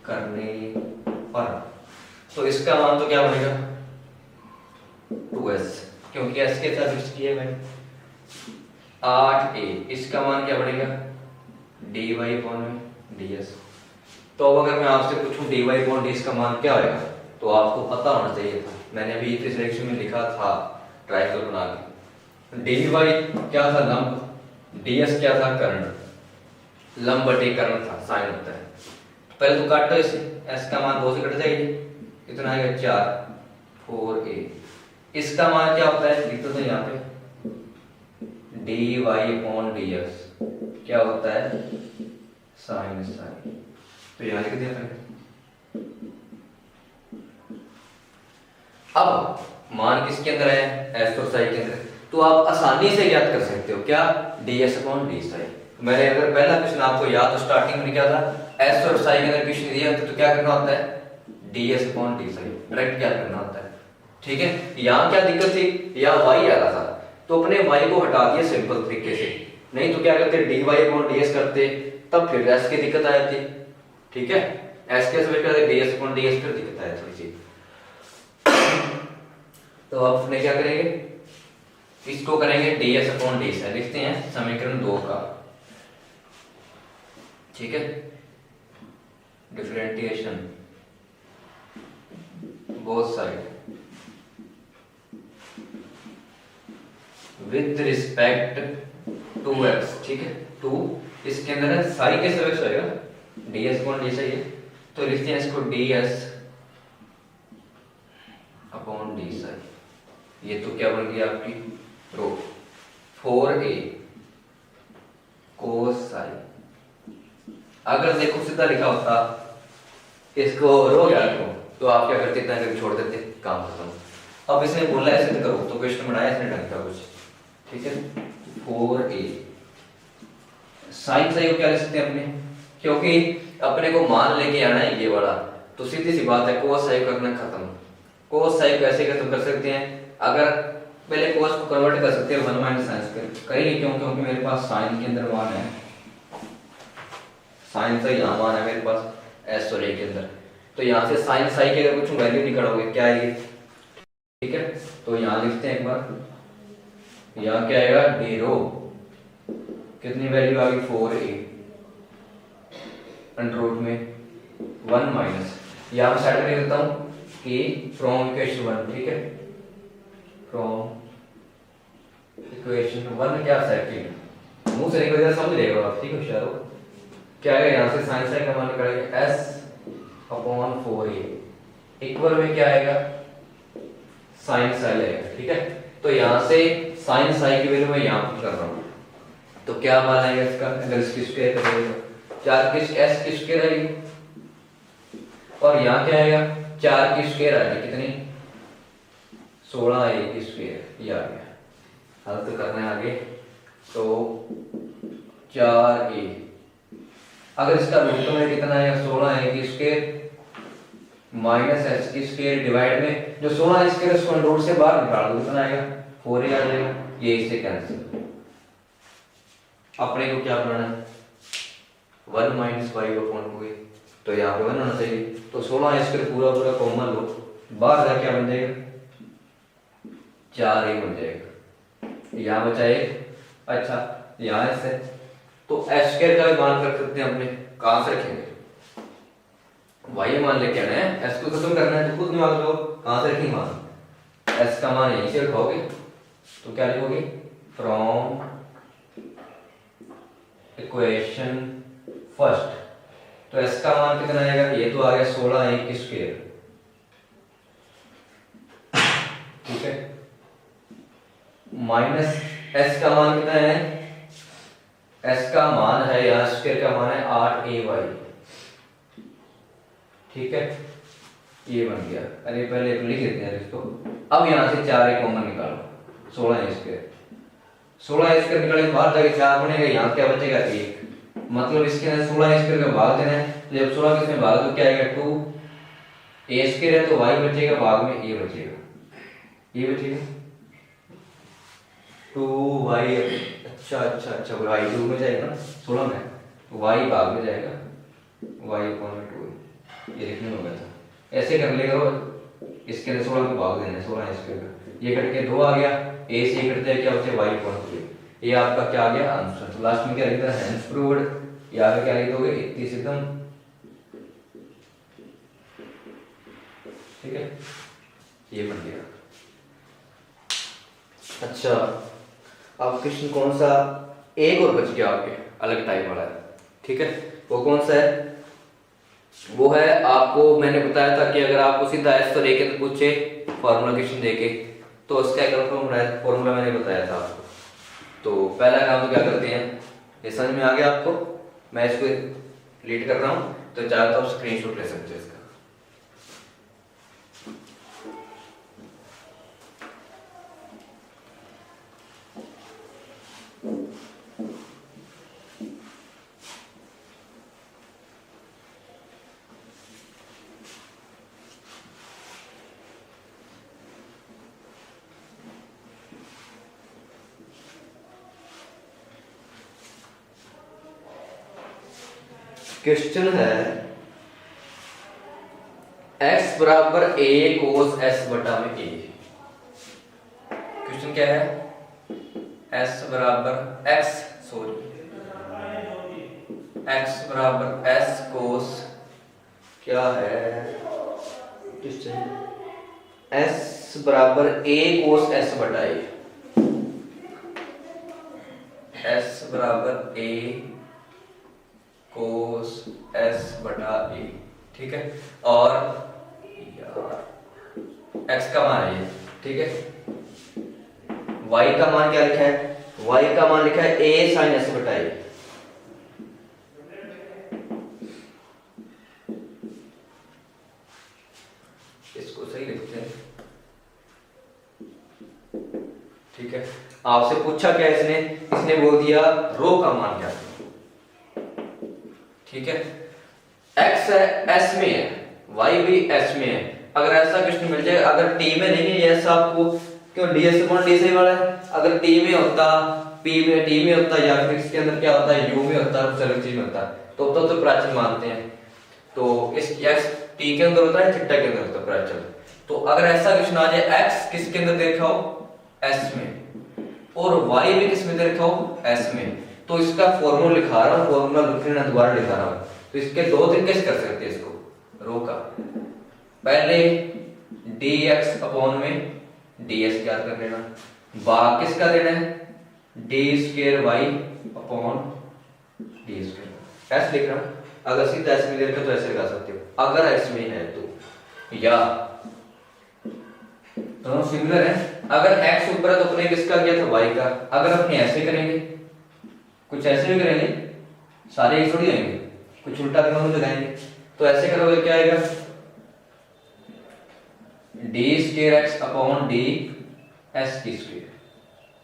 करने पर, तो इसका मान तो क्या बनेगा 2s, क्योंकि s के साथ फिक्स किया मैंने 8a, इसका मान क्या बनेगा dy अपॉन ds। तो अब अगर मैं आपसे पूछूं dy अपॉन ds का मान क्या आएगा, तो आपको पता होना चाहिए था, मैंने अभी इस सेक्शन में लिखा था ट्रायंगल बना के, dy क्या था लंब, ds क्या था कर्ण, लंब बटे कर्ण था साइन होता है, पहले तो काटो इसे, एस का मान 2 से कट जाएगी, कितना आएगा 4, 4a। इसका मान क्या होता है, लिख तो यहाँ पे dy/dx क्या होता है, साइन साइन, तो यहाँ लिख दिया मैंने। अब मान किसके अंदर है, एस और साई के अंदर, तो आप आसानी से याद कर सकते हो क्या, ds/d साई। मैंने अगर पहला क्वेश्चन आपको याद हो स्टार्टिंग में क्या था, एस और साई के अंदर क्वेश्चन दिया तो क्या करना होता है, ds/d साई डायरेक्ट क्या करना होता है, ठीक है। यहाँ क्या दिक्कत थी, यहाँ y आ रहा था तो अपने y को हटा दिया सिंपल तरीके से, नहीं तो क्या करते dy/ds करते, तब फिर s की दिक्कत आ जाती, ठीक है। s के समय करते ds/ds फिर दिक्कत आ जाती थी। तो अब अपने क्या करेंगे, इसको करेंगे ds/d साई, लिखते हैं समीकरण 2 का, ठीक है। Differentiation both side with respect to x, ठीक है, टू इसके अंदर है साई के सब x होएगा, ds/d साई है, तो लिखते हैं इसको ds/d साई। ये तो क्या बन गई आपकी रो, 4a cos साई। अगर देखो सीधा लिखा होता इसको रो याद करो तो आप क्या करते, इतना करके छोड़ देते, काम खत्म। अब इसने बोला ऐसे तो करो, तो क्वेश्चन बनाया इसने ढंग का कुछ, ठीक है। 4a साइन साई को क्या लिख सकते हैं अपने, क्योंकि अपने को मान लेके आना है ये वाला, तो सीधी सी बात है cos साई करना खत्म। cos साई कैसे खत्म कर सकते हैं, अगर पहले cos को कन्वर्ट कर सकते हैं 1 माइनस साइन करेंगे, क्यों, क्योंकि मेरे पास साइन के अंदर मान है, साइन से यहाँ मान है मेरे पास एस और ए के अंदर, तो यहाँ से साइन साई की अगर कुछ वैल्यू निकालोगे क्या आएगी, ठीक है। तो यहाँ लिखते हैं एक बार, यहाँ क्या आएगा डी रो, कितनी वैल्यू आ गई 4a अंडर रूट में 1 माइनस, यहाँ मैं साइड में लिख देता हूँ कि फ्रॉम इक्वेशन 1, ठीक है, फ्रॉम इक्वेशन 1 क्या सेकंड, मुंह से निकल जाए समझ लेगा आप, ठीक है होशियारो। क्या है यहाँ से साइन साई का मान निकालेंगे s/4a इक्वल में क्या आएगा, साइन साई आएगा, ठीक है। तो यहाँ से साइन साई की वैल्यू मैं यहाँ पुट कर रहा हूँ, तो क्या मान आएगा इसका, अगर इसकी स्क्वायर करेंगे 4 की s की स्क्वायर आएगी, और यहाँ क्या आएगा 4 की स्क्वायर आएगी, कितनी 16a की स्क्वायर, ये आ गया। हल तो करना है आगे, तो 4a अगर इसका रूट में कितना आएगा 16a की स्क्वायर माइनस s की स्क्वायर डिवाइड में जो 16 स्क्वायर उसको रूट से बाहर निकाल दो, कितना आएगा 4a आ जाएगा, ये इससे कैंसिल। अपने को क्या बनाना है 1 माइनस y अपॉन 2a, तो यहाँ पे 1 होना चाहिए, तो 16 स्क्वायर पूरा पूरा कॉमन लो, बाहर जाके क्या बन जाएगा 4a बन जाएगा, यहाँ बचा 1। अच्छा यहाँ से तो एस स्क्वायर का भी मान कर सकते हैं अपने, कहां से रखेंगे y मान लेके आना है, s को खत्म करना है तो खुद दिमाग लो कहां से रखेंगे मान, s का मान यहीं से रखोगे, तो क्या लिखोगे फ्रॉम इक्वेशन फर्स्ट, तो s का मान कितना आएगा, ये तो आ गया 16a की स्क्वायर, ठीक है, माइनस s का मान कितना है, s का मान है यहाँ स्क्वायर का मान है 8ay, ठीक है, ये बन गया। अरे पहले लिख देते हैं इसको, अब यहाँ से 4a कॉमन निकालो, 16a स्क्वायर, 16a स्क्वायर निकाले बाहर जाके 4 बनेगा, यहाँ क्या बचेगा 1, मतलब इसके अंदर 16a स्क्वायर का भाग देना है, तो जब 16 किसमें भाग दो क्या आएगा 2a स्क्वायर है, तो y बचेगा भाग में a बचेगा, ये बचेगा 2y, अच्छा अच्छा अच्छा y 2 में जाएगा ना 16 में, y भाग में जाएगा y अपॉन 2, ये लिखने में होगा था, ऐसे कर लेगा, इसके अंदर 16 को भाग देना है 16 स्क्वायर का, ये कट के 2 आ गया, a से कटता है क्या होता है y अपॉन 2, ये आपका क्या आ गया आंसर। तो लास्ट में क्या लिखना है हेंस प्रूव्ड, या फिर क्या लिख दोगे 31 एकदम, ठीक है, ये बन गया। अच्छा अब क्वेश्चन कौन सा, एक और बच गया आपके अलग टाइप वाला है, ठीक है, वो कौन सा है, वो है, आपको मैंने बताया था कि अगर आपको सीधा एस तो लेके तो पूछे फॉर्मूला क्वेश्चन देके, तो उसका एक फॉर्मूला मैंने बताया था आपको। तो पहला काम तो क्या करते हैं, ये समझ में आ गया आपको, मैं इसको लीड कर रहा हूँ, तो चाहे तो आप स्क्रीनशॉट ले सकते हैं इसका। क्वेश्चन है x बराबर a कोस s बटा में a। क्वेश्चन क्या है, x बराबर x बराबर s कोस क्या है क्वेश्चन, s बराबर a कोस s बटा a, s बराबर a कोस s बटा a, ठीक है। और यार x का मान है ये, ठीक है। y का मान क्या लिखा है, y का मान लिखा है a साइन s बटा a। इसको सही लिखते हैं, ठीक है। आपसे पूछा क्या इसने बोल दिया रो का मान क्या, ठीक है। x s में है, y भी s में है। अगर ऐसा क्वेश्चन मिल जाए, अगर t में नहीं है ये ऐसा आपको, क्यों ds अपॉन dy वाला है, अगर t में होता, p में t में होता, या फिर इसके अंदर क्या होता है u में होता है, कुछ अलग चीज में होता है, तो प्राचल मानते हैं। तो इस x t के अंदर होता है, थीटा के अंदर होता है प्राचल। तो अगर ऐसा क्वेश्चन आ जाए x किसके अंदर देखा हो, s में, और y भी किस में देखा हो, s में, तो इसका फॉर्मूला लिखा रहा हूं, फॉर्मूला लिखना दोबारा लिखा रहा हूं। तो इसके दो तरीके से कर सकते हैं इसको रो का। पहले dx अपॉन में ds ज्ञात कर लेना, भाग किसका देना है, d square y upon d square, ऐसे लिख रहा हूं। अगर सीधा ऐसे में लिखा तो ऐसे लगा सकते हो, अगर s में है तो, या दोनों सिमिलर है। अगर x ऊपर है तो अपने किसका किया था, y का। अगर अपने ऐसे करेंगे, कुछ ऐसे भी करेंगे, सारे एक थोड़ी आएंगे, कुछ उल्टा दोनों लगाएंगे, तो ऐसे करोगे क्या आएगा, d square x upon d s की स्क्वायर,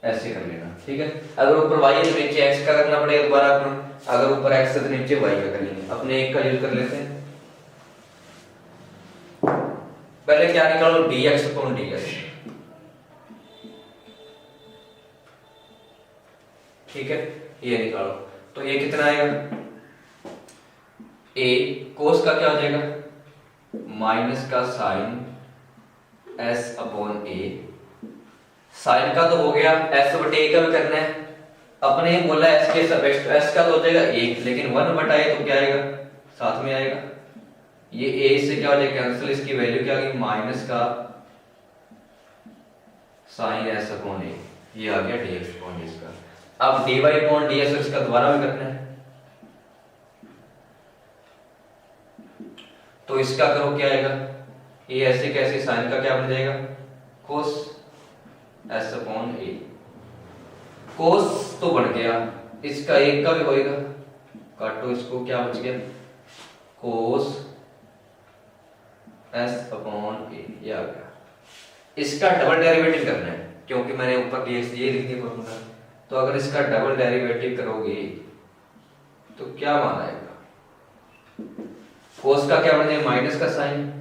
ऐसे कर लेना, ठीक है। अगर ऊपर y है तो नीचे x का करना पड़ेगा दोबारा अपना, अगर ऊपर x है तो नीचे y का कर लेंगे। अपने एक का यूज कर लेते हैं, पहले क्या निकालो, dx अपॉन ds, ठीक है, ये निकालो। तो ये कितना आएगा, a कोस का क्या हो जाएगा, माइनस का sine s upon a, sine का तो हो गया, s बटे a का भी करना है। अपने बोला s के सापेक्ष, तो s का तो हो जाएगा 1, लेकिन 1 बटा a तो क्या आएगा, साथ में आएगा। ये a से क्या हो जाएगा कैंसिल, इसकी वैल्यू क्या आ गई, माइनस का साइन s अपॉन a, ये आ गया dx अपॉन ds का। अब dy अपॉन ds इसका दोबारा भी करना है, तो इसका करो क्या आएगा, ये ऐसे कैसे, साइन का क्या बन जाएगा, कोस s अपॉन a। कोस तो बन गया, इसका एक का भी होएगा, काटो इसको, क्या बच गया, कोस s अपॉन a, ये आ गया। इसका डबल डेरिवेटिव करना है, क्योंकि मैंने ऊपर dx ये लिख दिया फॉर्मूला। तो अगर इसका डबल डेरिवेटिव करोगे तो क्या मान आएगा, कोस का क्या बन जाएगा, माइनस का साइन,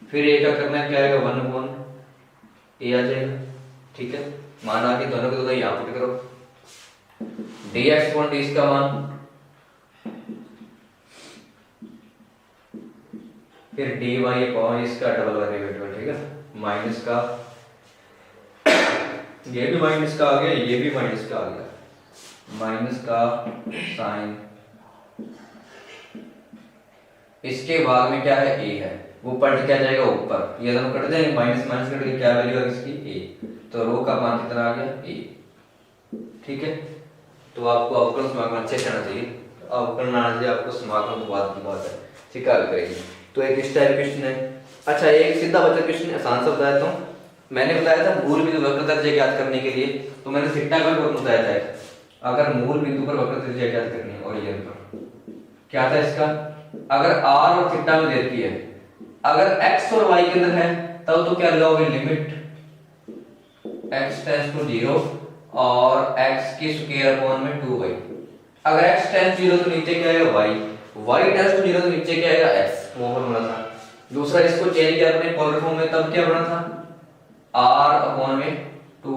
फिर a का करना है, क्या आएगा, 1 अपॉन a आ जाएगा, ठीक है। मान आके दोनों के दोनों यहां पुट करो, dx अपॉन ds का मान, फिर dy अपॉन इसका डबल डेरिवेटिव, ठीक है, माइनस का, ये भी माइनस का आ गया, ये भी माइनस का आ गया, माइनस का साइन, इसके बाद में क्या है, a है, वो पलट क्या जाएगा ऊपर, ये दोनों कट जाएंगे, माइनस माइनस कट के क्या वैल्यू है इसकी, a, तो रो का मान कितना आ गया, a, ठीक है। तो आपको अवकलन समाकलन अच्छे से आना चाहिए। अब करना आना चाहिए आपको, समाकलन तो बात की बात है, ठीक है, करेंगे। तो एक इस टाइप क्वेश्चन है। अच्छा, एक सीधा बच्चा क्वेश्चन आसान सा बताया था, मैंने बताया था मूल बिंदु वक्र त्रिज्या ज्ञात करने के लिए, तो मैंने थीटा का फॉर्मूला बताया था। अगर मूल बिंदु पर वक्र त्रिज्या ज्ञात करनी है ओरिजिन पर, क्या था इसका, अगर r और थीटा में देती है, अगर x और y के अंदर है तब तो क्या लगाओगे, लिमिट x टेंड्स टू 0 और x की स्क्वायर अपॉन में 2y। अगर x टेंड्स 0 तो नीचे क्या आएगा y टेंड्स टू 0 तो नीचे क्या आएगा x, वो फॉर्मूला था। दूसरा इसको चेंज किया अपने पोलर फॉर्म में, तब क्या बना था r अपॉन में 2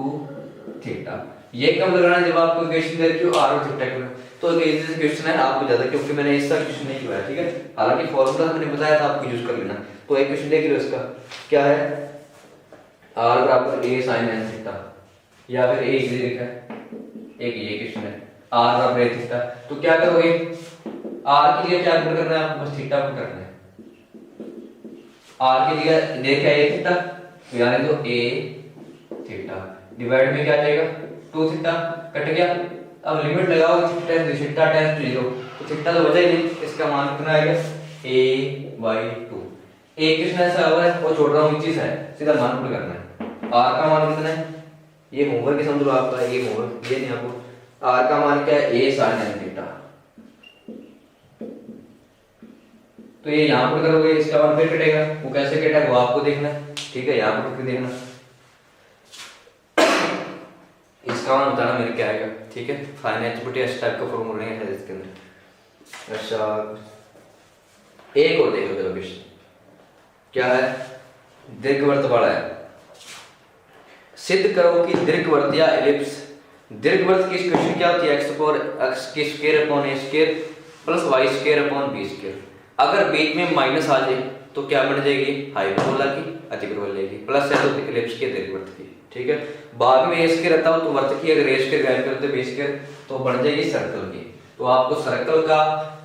थीटा। ये कब लगाना जब आपको इक्वेशन दे रखी हो r और थीटा के, तो एक इजी क्वेश्चन है आपको ज्यादा, क्योंकि मैंने इसका क्वेश्चन नहीं किया है, ठीक है। हालांकि फॉर्मूला मैंने बताया था आपको यूज कर लेना। तो एक क्वेश्चन देख लो, इसका क्या है, r बराबर a sin n थीटा, या फिर a इजी लिखा है, एक ये क्वेश्चन है r बराबर a थीटा। तो क्या करोगे, r के लिए क्या पुट करना है आपको, बस थीटा पुट करना है। r के लिए देखा a थीटा, तो यानी तो a थीटा डिवाइड में क्या जाएगा 2 थीटा, कट गया। अब लिमिट लगाओ, थीटा टेंड्स टू 0, तो थीटा तो बचा ही नहीं, इसका मान कितना आएगा a/2। एक क्वेश्चन ऐसा हुआ है वो छोड़ रहा हूं, चीज है सीधा मान पुट करना है। r का मान कितना है, ये होमवर्क समझ लो आपका, ये होमवर्क ये नहीं आपको। r का मान क्या है, a sin n थीटा, तो ये यहां पर करोगे, इसका मान फिर कटेगा, वो कैसे कटेगा वो आपको देखना है, ठीक है, यहां पर देखना, इसका मान बताना मेरे क्या आएगा, ठीक है। फाइन एच टाइप का फॉर्मूला नहीं है इसके अंदर। अच्छा, एक और देखो चलो क्वेश्चन, क्या है, दीर्घवृत्त वाला है। सिद्ध करो कि दीर्घवृत्त या एलिप्स, दीर्घवृत्त की इक्वेशन क्या होती है, x की square upon a square plus y square upon b square. अगर बीच में माइनस आ जाए तो क्या बन जाएगी, हाइपरबोला की अतिपरबोला लेगी, प्लस है तो एलिप्स के दीर्घवृत्त की, ठीक है। बाद में a स्क्वायर रहता हो तो वृत्त की अगर a स्क्वायर गायब करते b स्क्वायर तो बन जाएगी सर्कल की। तो आपको सर्कल का,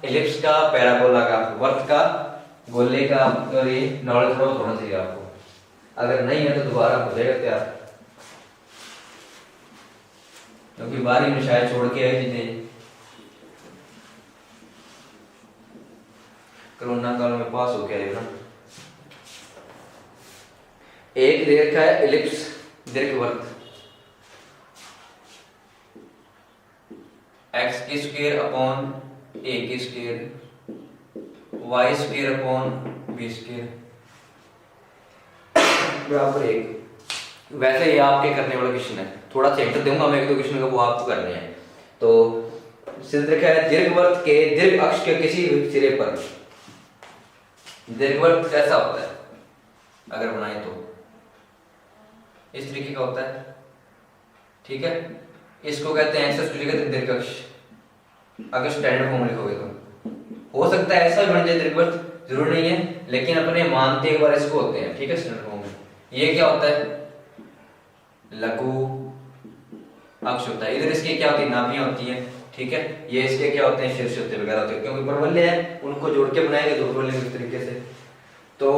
एलिप्स का, पैराबोला का, वृत्त का, गोले का ये नॉलेज होना चाहिए आपको। अगर नहीं है तो दोबारा हो जाएगा तैयार, क्योंकि बारी में शायद छोड़ के आई चीजें, कोरोना काल में पास हो गया है ना। एक दे रखा है एलिप्स दीर्घवृत्त, x की स्क्वायर अपॉन a की square y square upon b square बराबर 1। वैसे ये आपके करने वाला क्वेश्चन है, थोड़ा सेंटर दूंगा मैं एक दो क्वेश्चन का, वो आपको करने हैं। तो सिद्ध रखा है दीर्घवृत्त के दीर्घ अक्ष के किसी सिरे पर, दीर्घवृत्त कैसा होता है अगर बनाए तो इस तरीके का होता है, ठीक है। इसको कहते हैं एक्सेस टू कहते हैं दीर्घ अक्ष, अगर स्टैंडर्ड फॉर्म लिखोगे तो हो सकता है ऐसा भी बन जाए दीर्घवृत्त, जरूर नहीं है, लेकिन अपने मानते एक बार इसको होते हैं, ठीक है। स्टैंडर्ड फॉर्म में ये क्या होता है, लघु अक्ष होता है। इधर इसके क्या होती है, नाभियां होती हैं, ठीक है। ये इसके क्या होते हैं, शीर्ष होते वगैरह होते हैं, क्योंकि परवलय है उनको जोड़ के बनाएंगे दो परवलय इस तरीके से। तो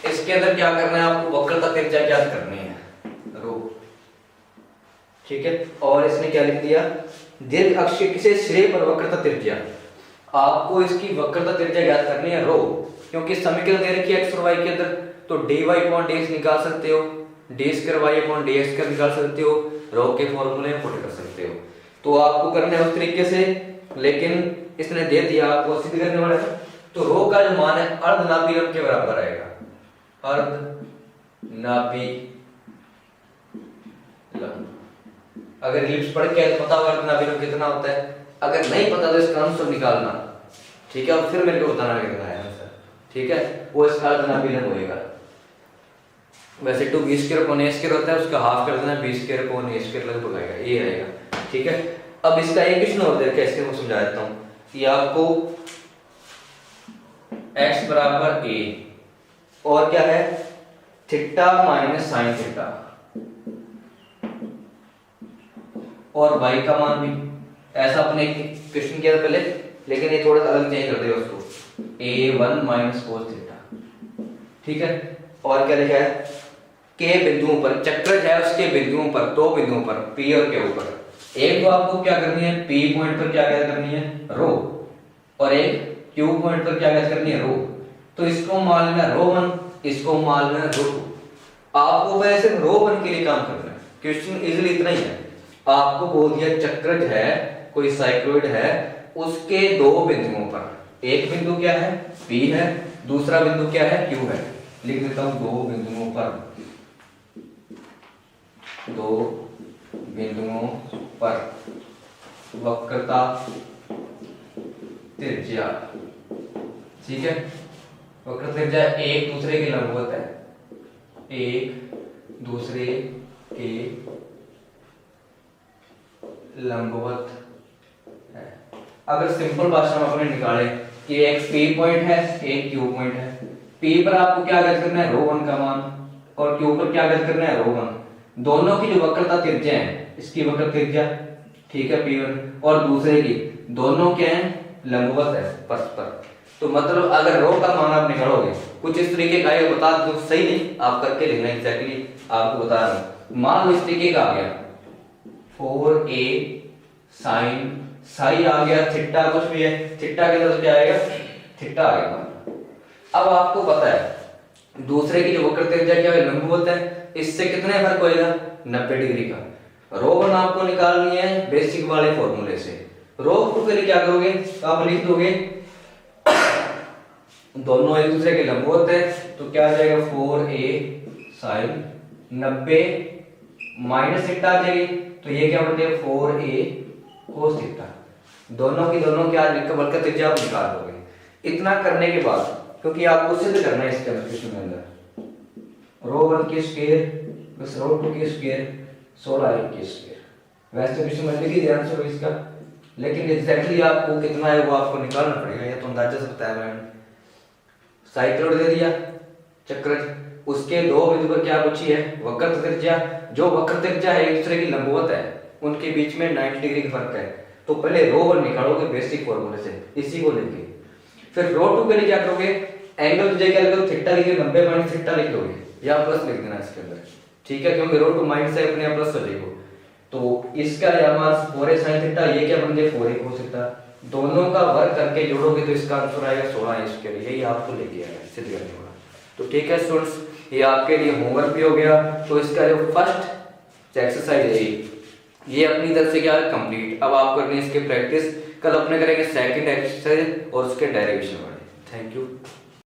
इसके अंदर क्या करना है आपको, वक्रता त्रिज्या ज्ञात करनी है रो, ठीक है। और इसने क्या लिख दिया, दीर्घ अक्ष के किसी सिरे पर वक्रता त्रिज्या, आपको इसकी वक्रता त्रिज्या ज्ञात करनी है रो, क्योंकि समीकरण दे रखी है x और y के अंदर, तो dy अपॉन dx निकाल सकते हो, d square y upon dx square निकाल सकते हो, रो के फॉर्मूले में पुट कर सकते हो। तो आपको करना है उस तरीके से, लेकिन इसने दे दिया आपको सिद्ध करने वाला है। तो रो का जो मान है अर्धनाभिलंब के बराबर आएगा, अर्धनाभिलंब। अगर एलिप्स पढ़ के पता होगा अर्धनाभिलंब कितना होता है, अगर नहीं पता तो इसका आंसर निकालना, ठीक है। और फिर मेरे को बताना कितना है आंसर, ठीक है। वो इसका अर्धनाभिलंब होएगा। वैसे 2 b square upon a square होता है, उसका हाफ कर देना, b square upon a square लगभग आएगा, ये आएगा, ठीक है। अब इसका एक क्वेश्चन और देखिए, इसके मैं समझा देता हूं कि आपको x बराबर a और क्या है, थीटा माइनस साइन थीटा, और y का मान भी ऐसा अपने क्वेश्चन किया था पहले, लेकिन ये थोड़ा सा अलग चेंज कर दिया उसको, a1 माइनस cos थीटा, ठीक है। और क्या लिखा है, के बिंदुओं पर, चक्र है उसके बिंदुओं पर, दो बिंदुओं पर P और Q पर, एक तो आपको क्या करनी है, P पॉइंट पर क्या करनी है रो, और एक Q पॉइंट पर क्या गैस करनी है, रो। तो इसको मान लेना रो 1, इसको मान लेना रो 2। आपको वैसे रो 1 के लिए काम करना है। क्वेश्चन इजीली इतना ही है, आपको बोल दिया चक्रज है, कोई साइक्लोइड है, उसके दो बिंदुओं पर, एक बिंदु क्या है P है, दूसरा बिंदु क्या है Q है। लिख देता हूं दो बिंदुओं पर, दो बिंदुओं पर वक्रता त्रिज्या, ठीक है। वक्र त्रिज्या एक दूसरे के लंबवत है, एक दूसरे के लंबवत है। अगर सिंपल भाषा में अपने निकाले कि एक P पॉइंट है, एक Q पॉइंट है। P पर आपको क्या ज्ञात करना है, रो 1 का मान, और Q पर क्या ज्ञात करना है, रो 1। दोनों की जो वक्रता त्रिज्या है, इसकी वक्र त्रिज्या, ठीक है, P1, और दूसरे की, दोनों क्या है, लंबवत है परस्पर। तो मतलब अगर रो का मान आप निकालोगे कुछ इस तरीके का, ये बता दो, सही नहीं आप करके लिखना, एग्जैक्टली आपको बता रहा हूं। मान लो इस तरीके का आ गया 4a साइन, साई आ गया, थीटा कुछ भी है, थीटा के अंदर क्या आएगा, थीटा आ गया। अब आपको पता है दूसरे की जो वक्र त्रिज्या क्या है, लंबवत है, इससे कितने फर्क होएगा, 90 डिग्री का। रो 1 आपको निकालनी है बेसिक वाले फॉर्मूले से। रो 2 के लिए क्या करोगे, आप लिख दोगे दोनों एक दूसरे के लंबवत है, तो क्या आ जाएगा 4a साइन 90 माइनस थीटा आ जाएगी, तो ये क्या बनते हैं 4a कोस थीटा। दोनों की दोनों क्या वक्र त्रिज्या आप निकाल दोगे। इतना करने के बाद, क्योंकि आपको सिद्ध करना है इसके क्वेश्चन के अंदर, रो 1 की स्क्वायर प्लस रो 2 की स्क्वायर 16a की स्क्वायर। वैसे भी समझ लीजिए ध्यान से इसका, लेकिन एग्जैक्टली आपको कितना है वो आपको निकालना पड़ेगा, या तो अंदाजा से बताया मैंने। साइक्लोइड दे दिया चक्रज, उसके दो बिंदु पर क्या पूछी है, वक्र त्रिज्या। जो वक्र त्रिज्या है एक दूसरे की लंबवत है, उनके बीच में 90 डिग्री का फर्क है। तो पहले रो 1 निकालोगे बेसिक फॉर्मूले से, इसी को लेके। फिर रो 2 के लिए क्या करोगे, एंगल तुझे क्या लिखोगे, थीटा लिखोगे, 90 माइनस थीटा लिख दोगे, या प्लस लिख देना इसके अंदर, ठीक है, क्योंकि रो 2 माइनस है अपने प्लस हो जाएगा। तो इसका या मान 4a sin थीटा, ये क्या बन जाए 4a cos थीटा। दोनों का वर्ग करके जोड़ोगे तो इसका आंसर आएगा 16 इसके लिए, यही आपको लेके आएगा सिद्ध करने वाला। तो ठीक है स्टूडेंट्स, ये आपके लिए होमवर्क भी हो गया। तो इसका जो फर्स्ट एक्सरसाइज है ये अपनी तरफ से क्या है कंप्लीट। अब आप करनी है इसकी प्रैक्टिस, कल अपने करेंगे सेकंड एक्सरसाइज और उसके डेरिवेशन वाले। Thank you.